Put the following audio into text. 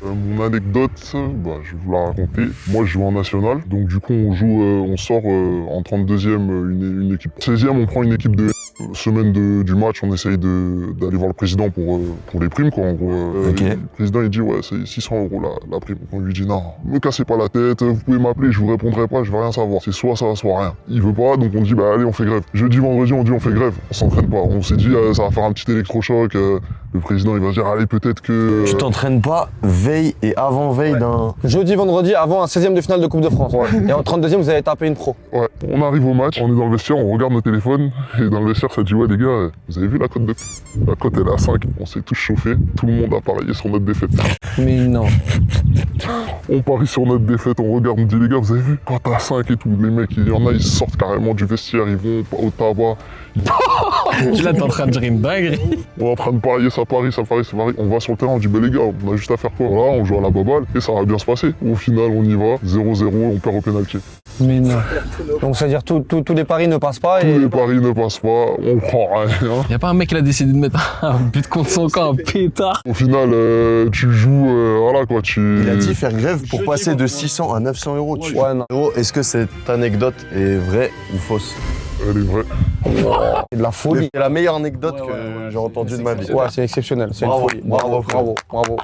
Mon anecdote, je vais vous la raconter. Moi, je joue en national, donc du coup, on sort en 32e une équipe. 16e, on prend une équipe de semaine du match, on essaye d'aller voir le président pour les primes, quoi. En gros, Okay. le président, il dit, ouais, c'est 600 € la prime. On lui dit, non, me cassez pas la tête, vous pouvez m'appeler, je vous répondrai pas, je vais rien savoir. C'est soit ça, soit rien. Il veut pas, donc on dit, bah allez, on fait grève. Jeudi, vendredi, on dit, on fait grève. On s'entraîne pas. On s'est dit, ça va faire un petit électrochoc. Le président, il va se dire, allez, peut-être que... Tu t'entraînes pas veille et avant-veille d'un... Jeudi, vendredi, avant un 16e de finale de Coupe de France. Ouais. Et en 32e, vous avez tapé une pro. Ouais, on arrive au match, on est dans le vestiaire, on regarde nos téléphones, et dans le vestiaire, ça dit, ouais les gars, vous avez vu la cote La cote, elle est à 5, on s'est tous chauffés, tout le monde a parié sur notre défaite. Mais non. On parie sur notre défaite, on regarde, on dit, les gars, vous avez vu, cote à 5 et tout, les mecs, il y en a, ils sortent carrément du vestiaire, ils vont au tabac. Là, t'es en train de dire une dinguerie. On est en train de parier, ça parie. On va sur le terrain, on dit, bah les gars, on a juste à faire quoi? Voilà, on joue à la baballe, et ça va bien se passer. Au final, on y va, 0-0, on perd au pénalty. Mais non. Donc, c'est-à-dire tous les paris ne passent pas et... Tous les paris ne passent pas, on prend rien. Y'a pas un mec qui a décidé de mettre un but contre son camp, un pétard. Au final, tu joues, voilà quoi, Il a dit faire grève pour passer de 600 à 900 €. Ouais, non. Est-ce que cette anecdote est vraie ou fausse? Elle est vraie. C'est de la folie. C'est la meilleure anecdote que j'ai entendue de ma vie. Ouais, c'est exceptionnel. C'est une Bravo, folie. bravo, Bravo.